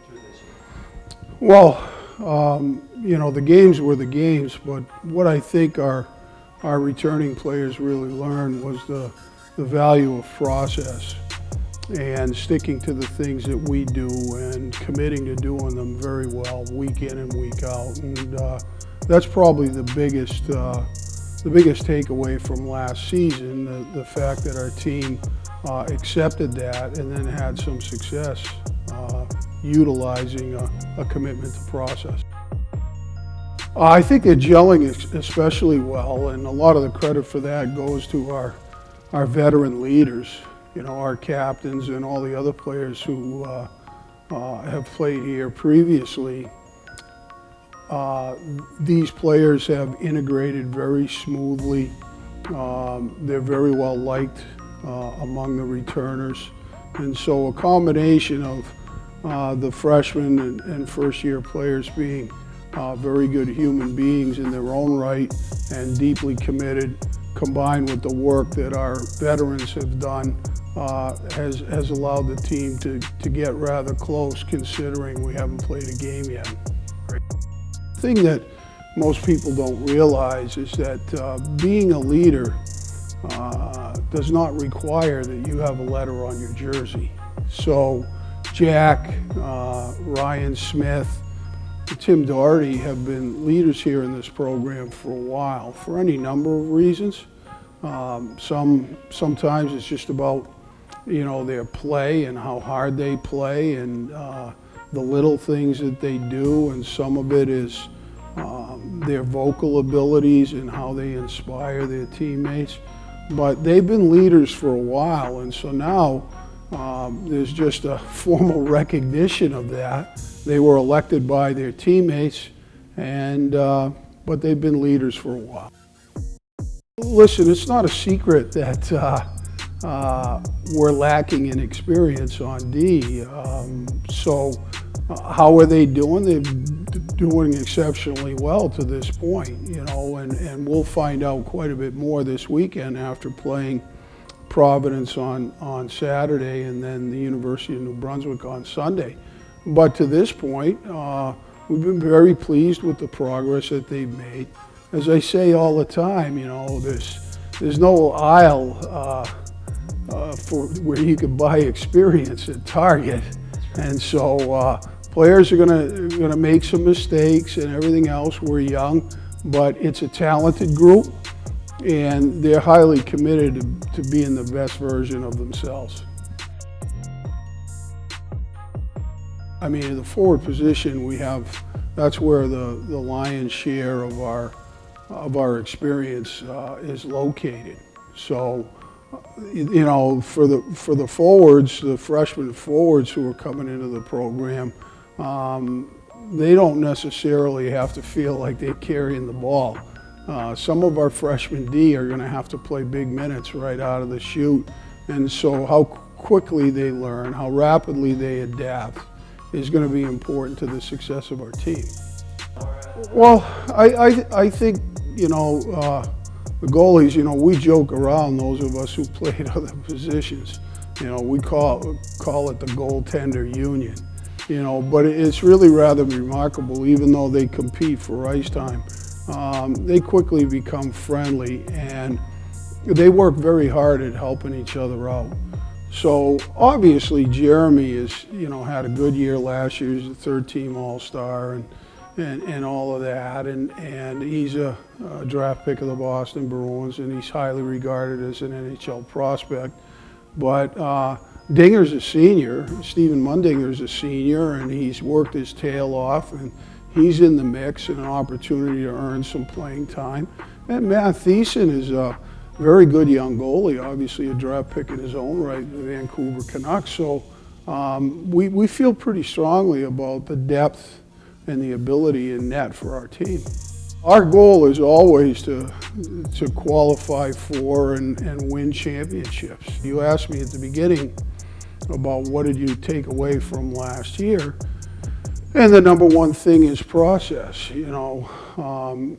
through this year? Well, you know, the games were the games, but what I think our returning players really learned was the value of process and sticking to the things that we do and committing to doing them very well week in and week out. And that's probably the biggest takeaway from last season, the fact that our team accepted that and then had some success utilizing a commitment to process. I think they're gelling especially well, and a lot of the credit for that goes to our veteran leaders, you know, our captains and all the other players who have played here previously. These players have integrated very smoothly. They're very well liked among the returners. And so a combination of the freshmen and first-year players being very good human beings in their own right and deeply committed, combined with the work that our veterans have done, has allowed the team to get rather close, considering we haven't played a game yet. The thing that most people don't realize is that being a leader does not require that you have a letter on your jersey. So Jack, Ryan Smith, Tim Doherty have been leaders here in this program for a while for any number of reasons. Sometimes it's just about, you know, their play and how hard they play and the little things that they do, and some of it is their vocal abilities and how they inspire their teammates. But they've been leaders for a while, and so now there's just a formal recognition of that. They were elected by their teammates, and but they've been leaders for a while. Listen, it's not a secret that we're lacking in experience on D. So how are they doing? They're doing exceptionally well to this point, you know, and we'll find out quite a bit more this weekend after playing Providence on Saturday and then the University of New Brunswick on Sunday. But to this point, we've been very pleased with the progress that they've made. As I say all the time, you know, there's no aisle for where you can buy experience at Target, and so players are gonna make some mistakes and everything else. We're young, but it's a talented group, and they're highly committed to being the best version of themselves. I mean, in the forward position, that's where the lion's share of our experience is located. So, you know, for the forwards, the freshman forwards who are coming into the program, they don't necessarily have to feel like they're carrying the ball. Some of our freshmen D are going to have to play big minutes right out of the chute, and so how quickly they learn, how rapidly they adapt, is going to be important to the success of our team. Well, I think, you know, the goalies, you know, we joke around, those of us who played other positions, you know, we call it the goaltender union, you know, but it's really rather remarkable. Even though they compete for ice time, they quickly become friendly, and they work very hard at helping each other out. So obviously Jeremy is, you know, had a good year last year. He's a third-team All-Star and all of that, and he's a draft pick of the Boston Bruins, and he's highly regarded as an NHL prospect. But Dinger's a senior. Stephen Mundinger's a senior, and he's worked his tail off, and he's in the mix and an opportunity to earn some playing time. And Matt Thiessen is a very good young goalie, obviously a draft pick in his own right, the Vancouver Canucks. So we feel pretty strongly about the depth and the ability in net for our team. Our goal is always to qualify for and win championships. You asked me at the beginning about what did you take away from last year, and the number one thing is process. You know,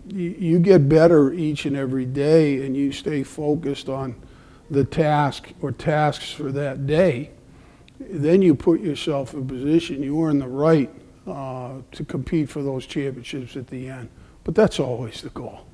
you get better each and every day, and you stay focused on the task or tasks for that day. then you put yourself in position, you earn the right to compete for those championships at the end. But that's always the goal.